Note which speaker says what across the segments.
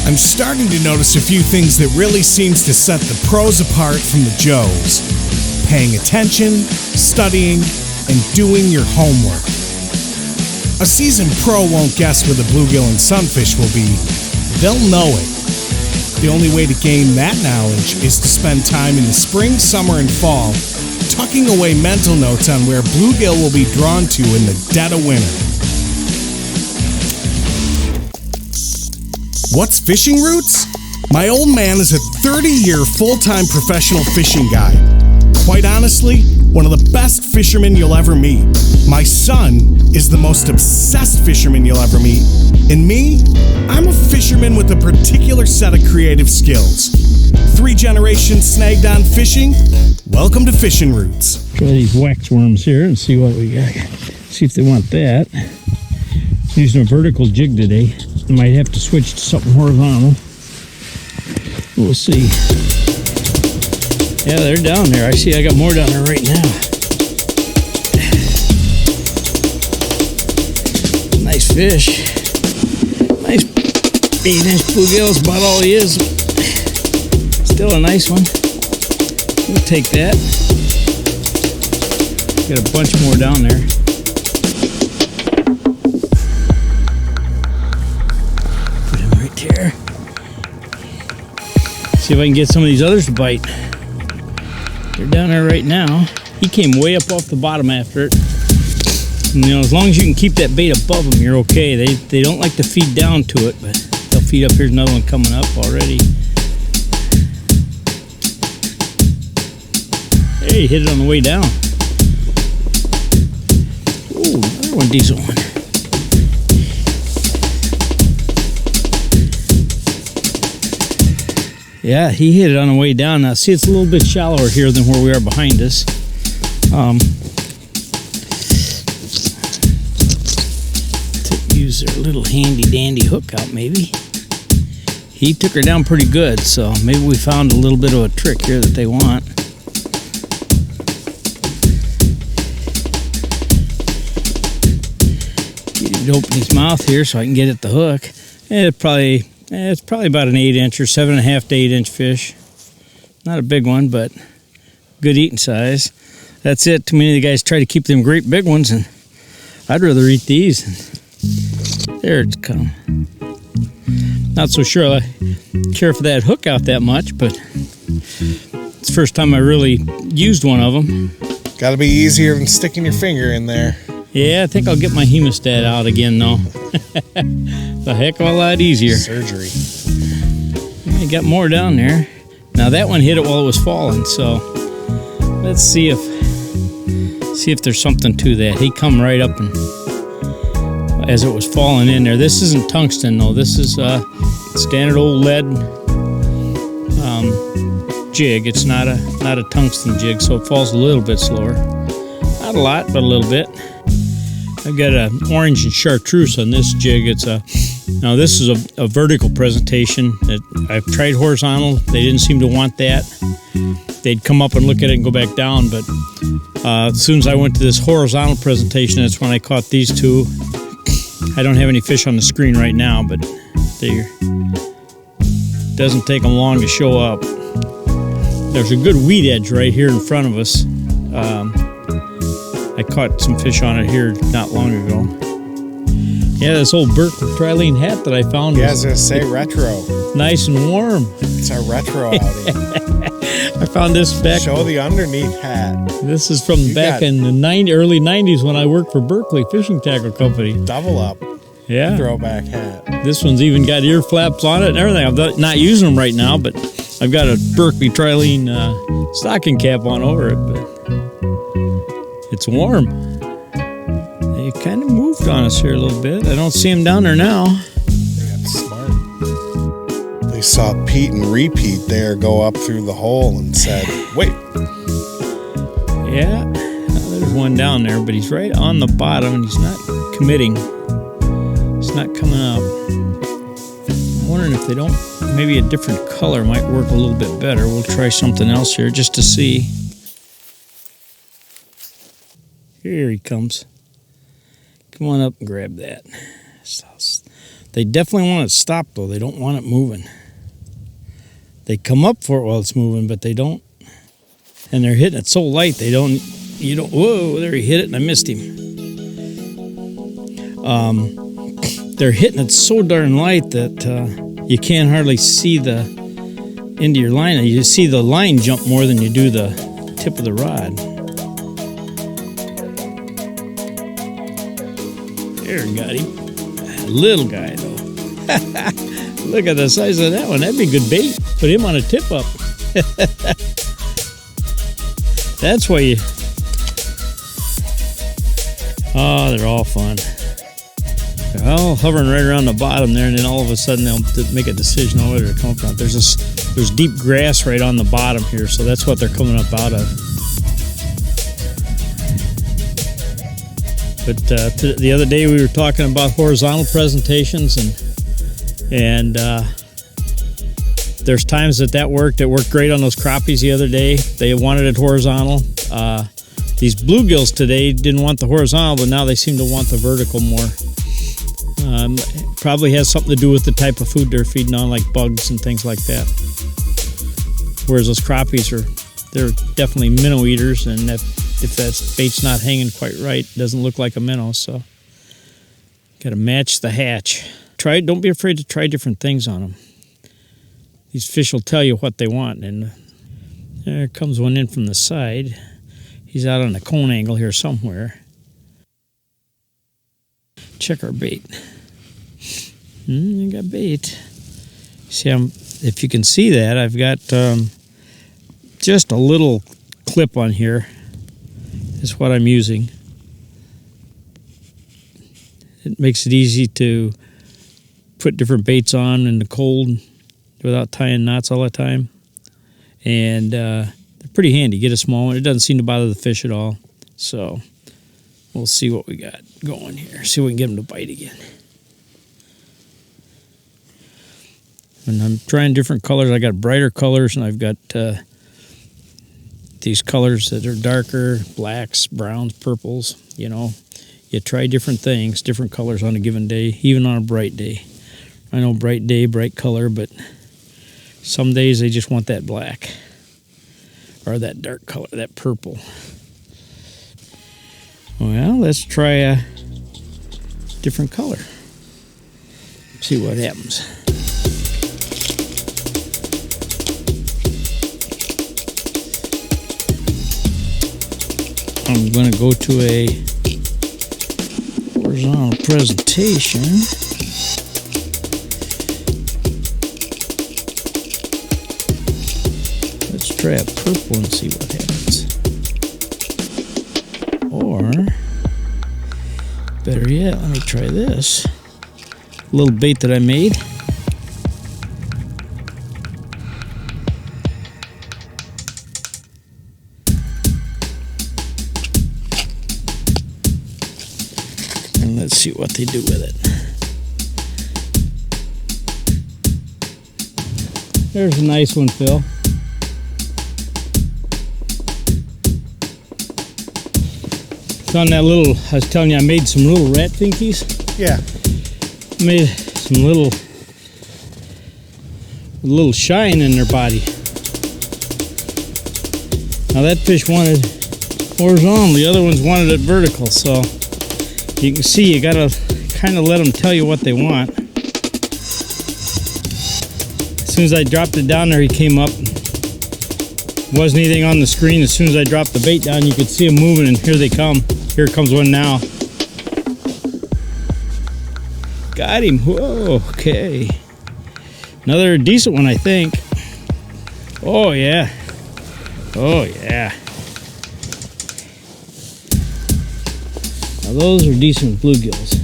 Speaker 1: I'm starting to notice a few things that really seems to set the pros apart from the Joes. Paying attention, studying, and doing your homework. A seasoned pro won't guess where the bluegill and sunfish will be. They'll know it. The only way to gain that knowledge is to spend time in the spring, summer, and fall tucking away mental notes on where bluegill will be drawn to in the dead of winter. What's fishing roots? My old man is a 30-year full-time professional fishing guide. Quite honestly, one of the best fishermen you'll ever meet. My son is the most obsessed fisherman you'll ever meet. And me, I'm a fisherman with a particular set of creative skills. 3 generations snagged on fishing. Welcome to Fishing Roots.
Speaker 2: Try these wax worms here and see what we got. See if they want that. Using a vertical jig today. I might have to switch to something horizontal. We'll see. Yeah, they're down there. I see I got more down there right now. Nice fish. Nice 8-inch bluegill is about all he is. Still a nice one. We'll take that. Got a bunch more down there. Put him right there. See if I can get some of these others to bite. They're down there right now. He came way up off the bottom after it. And, you know, as long as you can keep that bait above them, you're okay. They don't like to feed down to it, but they'll feed up. Here's another one coming up already. Hey, he hit it on the way down. Ooh, another one decent one. Yeah, he hit it on the way down. Now, see, it's a little bit shallower here than where we are behind us. To use their little handy-dandy hook out, maybe. He took her down pretty good, so maybe we found a little bit of a trick here that they want. Get him to open his mouth here so I can get at the hook. It's probably about an 8-inch or 7.5 to 8-inch fish. Not a big one, but good eating size. That's it. Too many of the guys try to keep them great big ones, and I'd rather eat these. There it's come. Not so sure I care for that hook out that much, but it's the first time I really used one of them.
Speaker 1: Gotta be easier than sticking your finger in there.
Speaker 2: Yeah, I think I'll get my hemostat out again, though. It's a heck of a lot easier.
Speaker 1: Surgery.
Speaker 2: I got more down there. Now that one hit it while it was falling, so let's see if there's something to that. He come right up and as it was falling in there. This isn't tungsten though. This is standard old lead jig. It's not a tungsten jig, so it falls a little bit slower. Not a lot, but a little bit. I've got an orange and chartreuse on this jig. Now this is a vertical presentation. I've tried horizontal. They didn't seem to want that. They'd come up and look at it and go back down, but as soon as I went to this horizontal presentation, that's when I caught these two. I don't have any fish on the screen right now, but doesn't take them long to show up. There's a good weed edge right here in front of us. I caught some fish on it here not long ago. Yeah, this old Berkeley trilene hat that I found.
Speaker 1: Yeah, I was going to say retro.
Speaker 2: Nice and warm.
Speaker 1: It's our retro outing.
Speaker 2: I found this back.
Speaker 1: Show the underneath hat.
Speaker 2: This is from back in the early 90s when I worked for Berkeley Fishing Tackle Company.
Speaker 1: Double up.
Speaker 2: Yeah.
Speaker 1: Throwback hat.
Speaker 2: This one's even got ear flaps on it and everything. I'm not using them right now, but I've got a Berkeley trilene stocking cap on over it. But it's warm. They kind of moved on us here a little bit. I don't see them down there now.
Speaker 1: They got smart. They saw Pete and Repeat there go up through the hole and said, wait.
Speaker 2: Yeah, there's one down there, but he's right on the bottom and he's not committing. He's not coming up. I'm wondering if they don't, maybe a different color might work a little bit better. We'll try something else here just to see. Here he comes. Come on up and grab that. They definitely want it stopped though. They don't want it moving. They come up for it while it's moving, but they don't. And they're hitting it so light they don't. You don't. Whoa! There he hit it, and I missed him. They're hitting it so darn light that you can't hardly see the end of your line. You see the line jump more than you do the tip of the rod. There, got him. Little guy though. Look at the size of that one. That'd be good bait. Put him on a tip up. That's why you. Oh, they're all fun. They're all hovering right around the bottom there, and then all of a sudden they'll make a decision on where they're coming from. There's deep grass right on the bottom here, so that's what they're coming up out of. But the other day we were talking about horizontal presentations, and there's times that worked. It worked great on those crappies the other day. They wanted it horizontal. These bluegills today didn't want the horizontal, but now they seem to want the vertical more. Probably has something to do with the type of food they're feeding on, like bugs and things like that. Whereas those crappies they're definitely minnow eaters, and if that bait's not hanging quite right, it doesn't look like a minnow. So got to match the hatch. Don't be afraid to try different things on them. These fish will tell you what they want. And there comes one in from the side. He's out on a cone angle here somewhere. Check our bait. I got bait. See, if you can see that, I've got just a little clip on here. Is what I'm using. It makes it easy to put different baits on in the cold without tying knots all the time. And they're pretty handy. Get a small one. It doesn't seem to bother the fish at all. So we'll see what we got going here. See if we can get them to bite again. And I'm trying different colors. I got brighter colors, and I've got these colors that are darker, blacks, browns, purples. You know, you try different things, different colors on a given day, even on a bright day. I know bright day, bright color, but some days they just want that black or that dark color, that purple. Well, let's try a different color. See what happens. I'm going to go to a horizontal presentation. Let's try a purple and see what happens. Or, better yet, let me try this. A little bait that I made. Let's see what they do with it. There's a nice one, Phil. It's on that little, I was telling you I made some little rat finkies.
Speaker 1: Yeah.
Speaker 2: Made some little shine in their body. Now that fish wanted horizontal, the other ones wanted it vertical, so you can see you gotta kind of let them tell you what they want. As soon as I dropped it down there, he came up. Wasn't anything on the screen. As soon as I dropped the bait down, you could see them moving, and here they come. Here comes one now. Got him. Whoa, okay. Another decent one, I think. Oh, yeah. Oh, yeah. Now those are decent bluegills.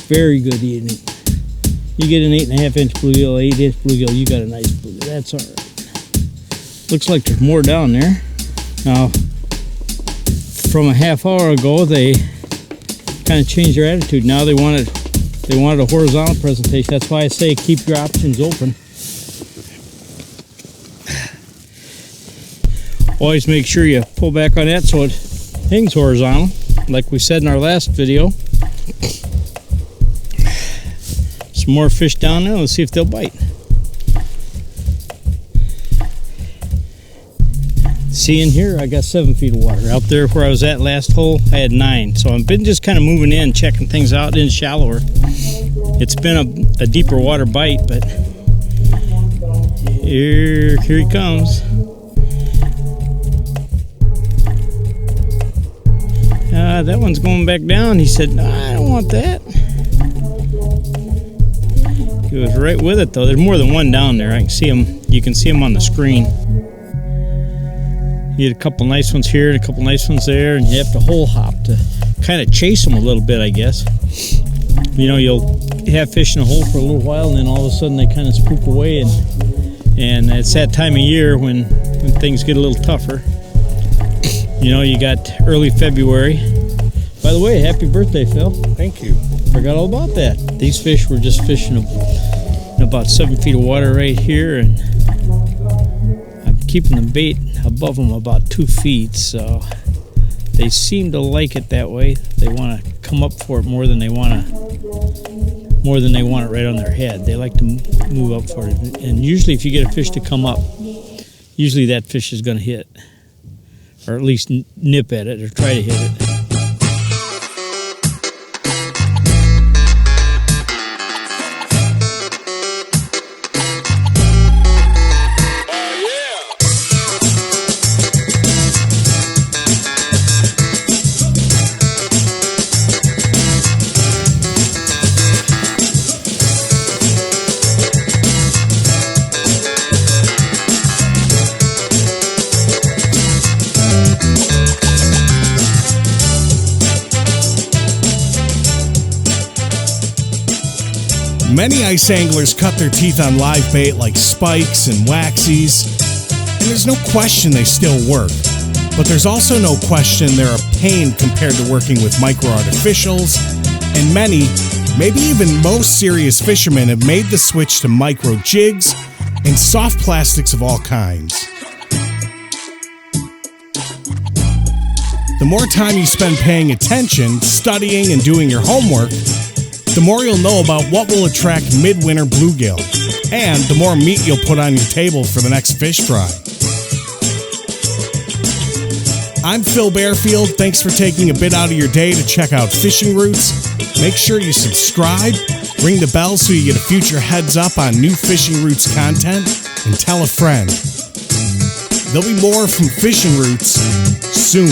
Speaker 2: Very good eating. You get an 8.5 inch bluegill, 8-inch bluegill, you got a nice bluegill. That's alright. Looks like there's more down there. Now, from a half hour ago, they kind of changed their attitude. Now they wanted a horizontal presentation. That's why I say keep your options open. Always make sure you pull back on that so it hangs horizontal, like we said in our last video. Some more fish down there. Let's see if they'll bite. See, in here I got 7 feet of water. Out there where I was at last hole, I had 9. So I've been just kind of moving in, checking things out in shallower. It's been a deeper water bite, but here he comes. That one's going back down. He said, no, I don't want that. He was right with it though. There's more than one down there. I can see him. You can see him on the screen. You had a couple nice ones here and a couple nice ones there, and you have to hole hop to kind of chase them a little bit, I guess. You know, you'll have fish in a hole for a little while, and then all of a sudden they kind of spook away, and it's that time of year when things get a little tougher. You know, you got early February. By the way, happy birthday, Phil.
Speaker 1: Thank you.
Speaker 2: Forgot all about that. These fish were just fishing in about 7 feet of water right here, and I'm keeping the bait above them about 2 feet, so they seem to like it that way. They want to come up for it more than they want it right on their head. They like to move up for it, and usually if you get a fish to come up, usually that fish is going to hit, or at least nip at it or try to hit it.
Speaker 1: Many ice anglers cut their teeth on live bait like spikes and waxies, and there's no question they still work. But there's also no question they're a pain compared to working with micro artificials, and many, maybe even most serious fishermen have made the switch to micro jigs and soft plastics of all kinds. The more time you spend paying attention, studying, and doing your homework, the more you'll know about what will attract midwinter bluegill, and the more meat you'll put on your table for the next fish fry. I'm Phil Barefield. Thanks for taking a bit out of your day to check out Fishing Roots. Make sure you subscribe, ring the bell so you get a future heads up on new Fishing Roots content, and tell a friend. There'll be more from Fishing Roots soon.